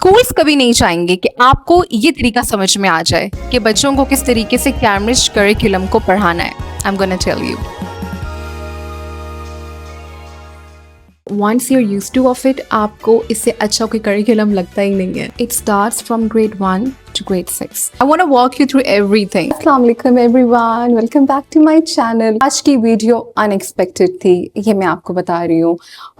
Schools कभी नहीं चाहेंगे कि आपको ये तरीका समझ में आ जाए कि बच्चों को किस तरीके से कैम्ब्रिज करिकुलम को पढ़ाना है। I am gonna tell you. Once you're used to of it, आपको इससे अच्छा कोई करिकुलम लगता ही नहीं है। It starts from grade 1 to grade 6. I want to walk you through everything. Assalamu alaikum everyone, welcome back to my channel. आज की video unexpected थी, ये मैं आपको बता रही हूँ,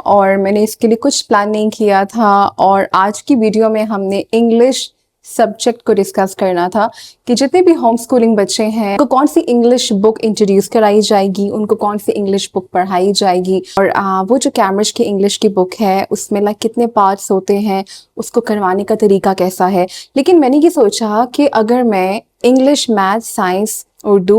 और मैंने इसके लिए कुछ प्लान नहीं किया था। और आज की वीडियो में हमने इंग्लिश सब्जेक्ट को डिस्कस करना था कि जितने भी होम स्कूलिंग बच्चे हैं उनको कौन सी इंग्लिश बुक इंट्रोड्यूस कराई जाएगी, उनको कौन सी इंग्लिश बुक पढ़ाई जाएगी, और वो जो कैम्ब्रिज की इंग्लिश की बुक है उसमें कितने पार्ट्स होते हैं, उसको करवाने का तरीका कैसा है। लेकिन मैंने ये सोचा कि अगर मैं इंग्लिश, मैथ, साइंस, उर्दू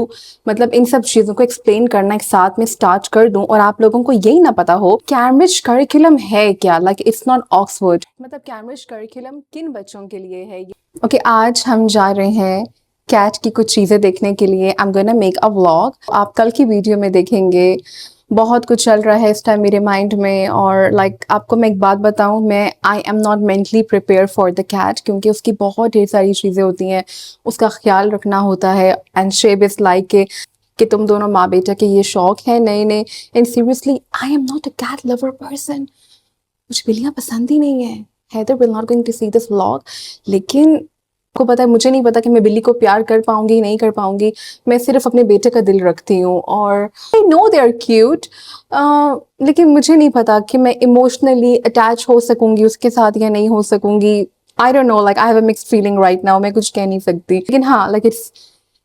मतलब इन सब चीज़ों को एक्सप्लेन करना एक साथ में स्टार्ट कर दूं और आप लोगों को यही ना पता हो कैम्ब्रिज करिकुलम है क्या, इट्स नॉट ऑक्सफोर्ड, मतलब कैम्ब्रिज करिकुलम किन बच्चों के लिए है। ओके, आज हम जा रहे हैं कैट की कुछ चीज़ें देखने के लिए। आई am gonna make a vlog, आप कल की वीडियो में देखेंगे। बहुत कुछ चल रहा है इस टाइम मेरे माइंड में, और आपको मैं एक बात बताऊं, मैं I am not mentally prepare for the cat, क्योंकि उसकी बहुत ढेर सारी चीज़ें होती हैं, उसका ख्याल रखना होता है। एंड शेब इज़ लाइक कि तुम दोनों माँ बेटा के ये शौक है नए नए। And seriously I am not a cat lover person, मुझे बिल्लियाँ पसंद ही नहीं है। Haider will not going to see this vlog, लेकिन को पता है, मुझे नहीं पता कि मैं बिल्ली को प्यार कर पाऊंगी नहीं कर पाऊंगी। मैं सिर्फ अपने बेटे का दिल रखती हूँ, और I know they are cute, लेकिन मुझे नहीं पता कि मैं इमोशनली अटैच हो सकूंगी उसके साथ या नहीं हो सकूंगी। I don't know, I have a mixed feeling right now, मैं कुछ कह नहीं सकती।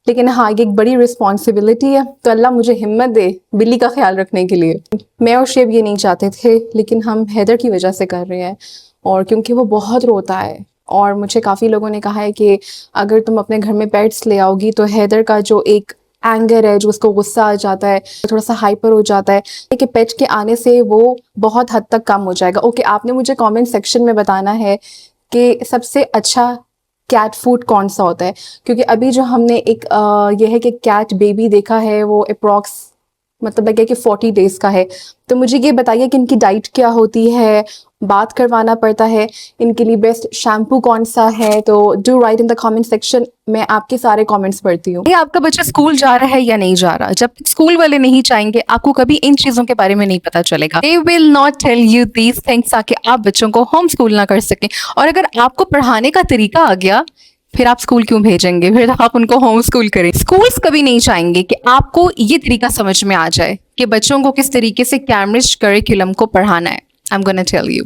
लेकिन हाँ ये एक बड़ी रिस्पॉन्सिबिलिटी है, तो अल्लाह मुझे हिम्मत दे बिल्ली का ख्याल रखने के लिए। मैं और शेब ये नहीं चाहते थे, लेकिन हम हैदर की वजह से कर रहे हैं, और क्योंकि वो बहुत रोता है। और मुझे काफ़ी लोगों ने कहा है कि अगर तुम अपने घर में पेट्स ले आओगी तो हैदर का जो एक एंगर है, जो उसको गुस्सा आ जाता है, थोड़ा सा हाइपर हो जाता है, कि पेट के आने से वो बहुत हद तक कम हो जाएगा। ओके, आपने मुझे कमेंट सेक्शन में बताना है कि सबसे अच्छा कैट फूड कौन सा होता है, क्योंकि अभी जो हमने एक यह है कि कैट बेबी देखा है वो अप्रॉक्स मतलब लगे कि 40 डेज का है। तो मुझे ये बताइए कि इनकी डाइट क्या होती है, बात करवाना पड़ता है, इनके लिए बेस्ट शैम्पू कौन सा है। तो do right in the comment section, मैं आपके सारे कमेंट्स पढ़ती हूँ। ये आपका बच्चा स्कूल जा रहा है या नहीं जा रहा, जब तक स्कूल वाले नहीं चाहेंगे आपको कभी इन चीजों के बारे में नहीं पता चलेगा। They will not tell you these things ताकि आप बच्चों को होम स्कूल ना कर सकें। और अगर आपको पढ़ाने का तरीका आ गया फिर आप स्कूल क्यों भेजेंगे, फिर आप उनको होम स्कूल करें। स्कूल्स कभी नहीं चाहेंगे कि आपको ये तरीका समझ में आ जाए कि बच्चों को किस तरीके से कैम्ब्रिज करिकुलम को पढ़ाना है। I am gonna tell you.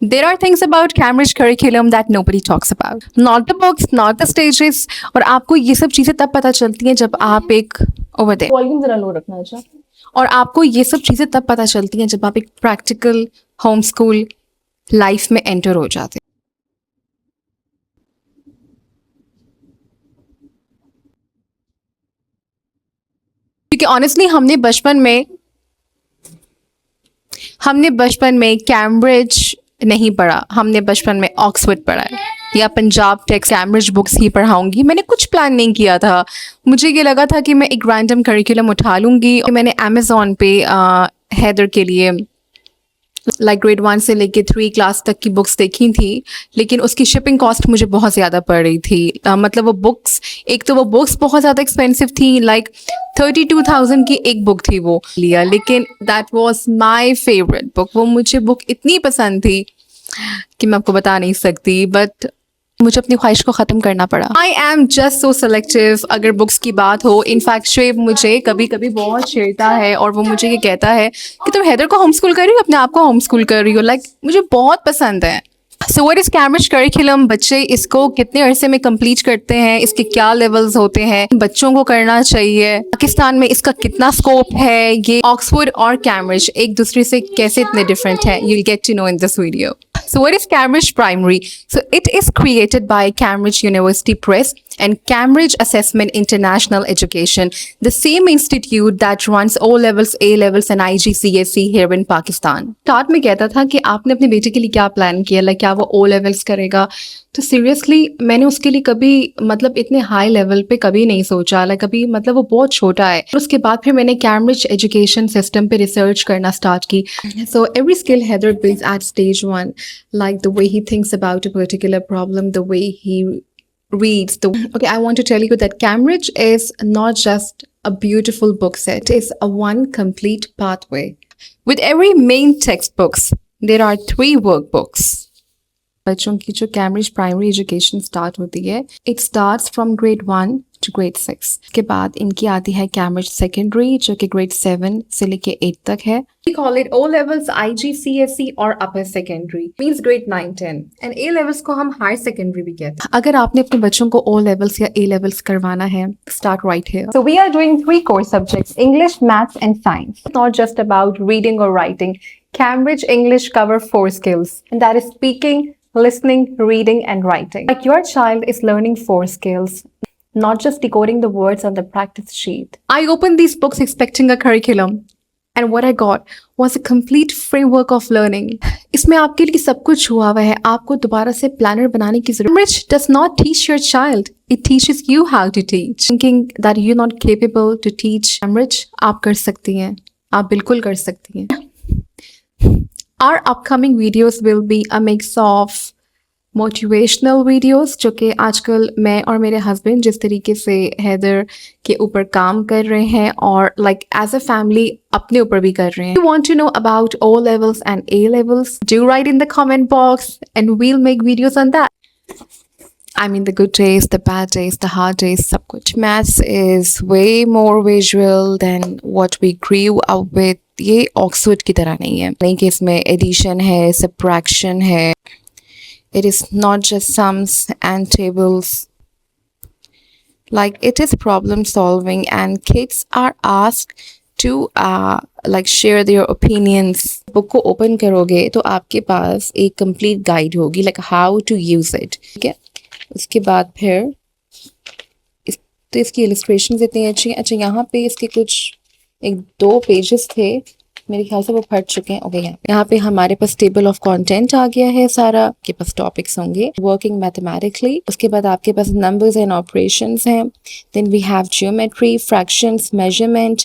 There are things about Cambridge curriculum that nobody talks about. Not the books, not the stages. और आपको ये सब चीज़ें तब पता चलती हैं जब आप एक over there. वॉल्यूम जरा लो रखना। अच्छा, और आपको ये सब चीज़ें तब पता चलती हैं जब आप एक प्रैक्टिकल होम स्कूल लाइफ में एंटर हो जाते हैं। क्योंकि ऑनेस्टली हमने बचपन में कैम्ब्रिज नहीं पढ़ा, हमने बचपन में ऑक्सफोर्ड पढ़ा है, या पंजाब टेक्स कैम्ब्रिज बुक्स ही पढ़ाऊंगी। मैंने कुछ प्लान नहीं किया था, मुझे ये लगा था कि मैं एक रैंडम करिकुलम उठा लूँगी। मैंने अमेज़ॉन पे हैदर के लिए ग्रेड 1 से लेके 3 क्लास तक की बुक्स देखी थी, लेकिन उसकी शिपिंग कॉस्ट मुझे बहुत ज़्यादा पड़ रही थी। मतलब वो बुक्स बहुत ज़्यादा एक्सपेंसिव थी, 32,000 की एक बुक थी वो लिया, लेकिन that was my favourite book. वो मुझे बुक इतनी पसंद थी कि मैं आपको बता नहीं सकती, बट मुझे अपनी ख्वाहिश को ख़त्म करना पड़ा। I am just so selective अगर बुक्स की बात हो। इनफैक्ट शेब मुझे कभी कभी बहुत छेड़ता है, और वो मुझे ये कहता है कि तुम हैदर को होम स्कूल कर रही हो, अपने आप को होम स्कूल कर रही हो। मुझे बहुत पसंद है। So what is Cambridge curriculum, बच्चे इसको कितने अरसे में कंप्लीट करते हैं, इसके क्या लेवल्स होते हैं, बच्चों को करना चाहिए, पाकिस्तान में इसका कितना स्कोप है, ये ऑक्सफोर्ड और कैम्ब्रिज एक दूसरे से कैसे इतने डिफरेंट हैं, you will get to know in this video. So what is Cambridge Primary? So it is created by Cambridge University Press. and Cambridge Assessment International Education, the same institute that runs O levels, A levels, and IGCSE here in Pakistan. Start में कहता था कि आपने अपने बेटे के लिए क्या प्लान किया, लाइक क्या वो O levels करेगा, तो सीरियसली मैंने उसके लिए कभी मतलब इतने हाई लेवल पे कभी नहीं सोचा, लाइक कभी मतलब वो बहुत छोटा है। और उसके बाद फिर मैंने कैम्ब्रिज एजुकेशन सिस्टम पे रिसर्च करना स्टार्ट की। So every skill either builds at stage 1, like the way he thinks about a particular problem, the way he reads. Okay, I want to tell you that Cambridge is not just a beautiful book set, it is a one complete pathway. With every main textbooks, there are 3 workbooks. बच्चों की जो Cambridge primary education start होती है, it starts from grade 1 to grade 6। के बाद इनकी आती है कैम्ब्रिज सेकेंडरी जो कि ग्रेड 7 से लेके 8 तक है। We call it O levels, IGCSE और upper secondary, means grade 9, 10, and A levels को हम higher secondary भी कहते हैं। अगर आपने अपने बच्चों को O levels या A levels करवाना है, start right here. So we are doing 3 core subjects: English, Maths and Science. It's not just about reading or writing. Cambridge English cover 4 skills, and that is speaking, listening, reading and writing. Like your child is learning 4 skills, not just decoding the words on the practice sheet. I opened these books expecting a curriculum, and what I got was a complete framework of learning. इसमें आपके लिए सब कुछ हुआ हुआ है, आपको दोबारा से प्लानर बनाने की जरूरत। Cambridge does not teach your child, it teaches you how to teach. Thinking that you're not capable to teach Cambridge, आप कर सकती हैं, आप बिल्कुल कर सकती हैं। Our upcoming videos will be a mix of motivational videos, जो कि आजकल मैं और मेरे हस्बैंड जिस तरीके से हैदर के ऊपर काम कर रहे हैं और like as a family अपने ऊपर भी कर रहे हैं. If you want to know about O levels and A levels, do write in the comment box and we'll make videos on that. I mean the good days, the bad days, the hard days, सब कुछ. Maths is way more visual than what we grew up with. ये Oxford की तरह नहीं है, नहीं कि इसमें एडिशन है, सब्ट्रैक्शन है. It is not just sums and tables. Like it is problem solving and kids are asked to like share their opinions. Book को ओपन करोगे तो आपके पास एक complete guide होगी like how to use it. ठीक है, उसके बाद फिर तो इसकी illustrations इतनी अच्छी हैं. अच्छा, यहाँ पे इसके कुछ 1-2 पेजेस थे, मेरे ख्याल से वो फट चुके हैं. ओके, यहाँ पे हमारे पास टेबल ऑफ कंटेंट आ गया है सारा. आपके पास टॉपिक्स होंगे वर्किंग मैथमेटिकली. उसके बाद आपके पास नंबर्स एंड ऑपरेशंस हैं. Then we have geometry, fractions, measurement,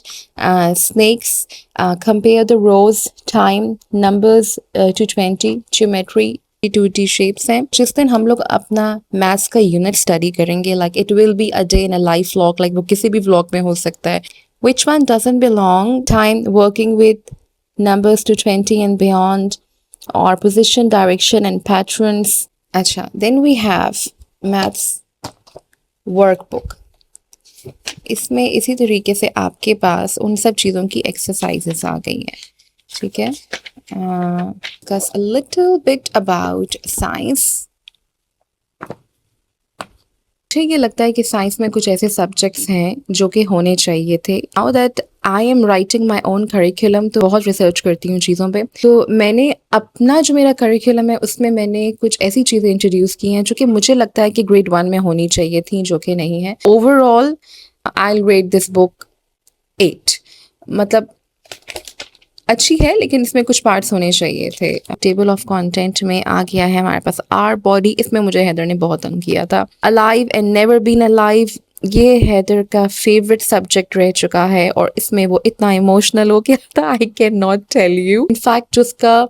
snakes, compare the rows, time, numbers to 20, geometry, 2D shapes हैं. जिस दिन हम लोग अपना मैथ्स का यूनिट स्टडी करेंगे, like it will be a day in a life vlog, like वो किसी भी व्लॉग में हो सकता है. Which one doesn't belong? Time working with numbers to 20 and beyond, or position, direction and patterns. अच्छा, then we have maths workbook. इसमें इसी तरीके से आपके पास उन सब चीज़ों की exercises आ गई हैं. ठीक है, discuss a little bit about science. मुझे ये लगता है कि साइंस में कुछ ऐसे सब्जेक्ट्स हैं जो कि होने चाहिए थे. Now that I am writing my own curriculum, तो बहुत रिसर्च करती हूँ चीज़ों पे. तो मैंने अपना जो मेरा करिकुलम है उसमें मैंने कुछ ऐसी चीज़ें इंट्रोड्यूस की हैं जो कि मुझे लगता है कि ग्रेड 1 में होनी चाहिए थी, जो कि नहीं है. Overall I will rate this book 8. मतलब अच्छी है, लेकिन इसमें कुछ पार्ट्स होने चाहिए थे. टेबल ऑफ कंटेंट में आ गया है हमारे पास आर बॉडी. इसमें मुझे हैदर ने बहुत तंग किया था. Alive and never been alive, ये हैदर का फेवरेट सब्जेक्ट रह चुका है और इसमें वो इतना इमोशनल हो गया था, I can not tell you. In fact जो उसका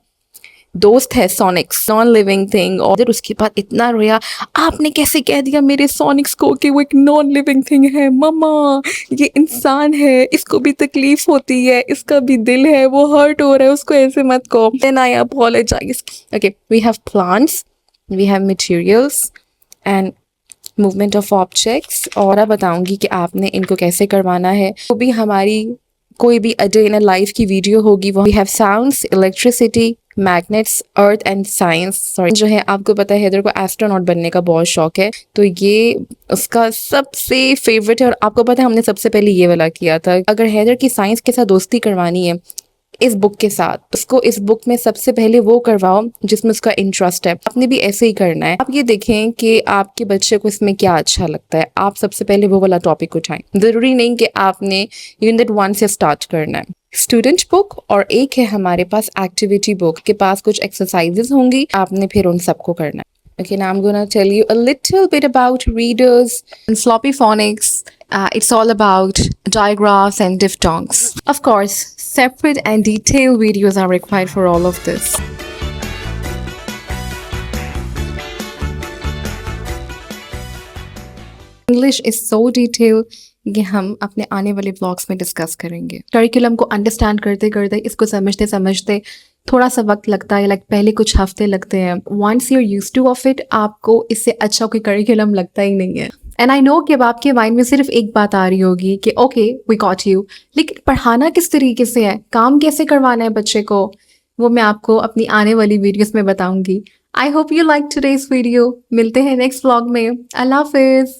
दोस्त है सोनिक्स, नॉन लिविंग थिंग, और उसके बाद इतना रोया, आपने कैसे कह दिया मेरे सोनिक्स को कि वो एक नॉन लिविंग थिंग है. मम्मा, ये इंसान है, इसको भी तकलीफ होती है, इसका भी दिल है, वो हर्ट हो रहा है, उसको ऐसे मत कहो. Then I apologise. Okay, we have plants, we have materials and movement of objects. और अब बताऊंगी कि आपने इनको कैसे करवाना है. वो भी हमारी कोई भी a day in a life की वीडियो होगी. वो we have sounds, electricity, magnets, earth and science. Sorry, जो है आपको पता है हैदर को एस्ट्रोनॉट बनने का बहुत शौक है, तो ये उसका सबसे फेवरेट है. और आपको पता है हमने सबसे पहले ये वाला किया था. अगर हैदर की साइंस के साथ दोस्ती करवानी है, इस बुक के साथ। उसको इस बुक में सबसे पहले वो करवाओ जिसमें उसका इंटरेस्ट है। आपने भी ऐसे ही करना है। आप ये देखें कि आपके बच्चे को इसमें क्या अच्छा लगता है, आप सबसे पहले वो वाला टॉपिक उठाएं। जरूरी नहीं कि आपने यूनिट 1 से स्टार्ट करना है। स्टूडेंट बुक और एक है हमारे पास एक्टिविटी बुक, के पास कुछ एक्सरसाइजेस होंगी, आपने फिर उन सबको करना है। Okay, now I'm gonna tell you a little bit about readers And sloppy phonics, it's all about digraphs and diphthongs. Of course, separate and detailed videos are required for all of this. English is so detailed कि हम अपने आने वाले vlogs में discuss करेंगे। Curriculum को understand करते करते, इसको समझते समझते थोड़ा सा वक्त लगता है, लाइक पहले कुछ हफ्ते लगते हैं। Once you are used to of it, आपको इससे अच्छा कोई करिकुलम लगता ही नहीं है। एंड आई नो कि अब आपके माइंड में सिर्फ एक बात आ रही होगी कि ओके वी गॉट यू, लेकिन पढ़ाना किस तरीके से है, काम कैसे करवाना है बच्चे को, वो मैं आपको अपनी आने वाली वीडियोस में बताऊंगी। I hope you like today's video. मिलते हैं नेक्स्ट व्लॉग में। अल्लाह हाफिज।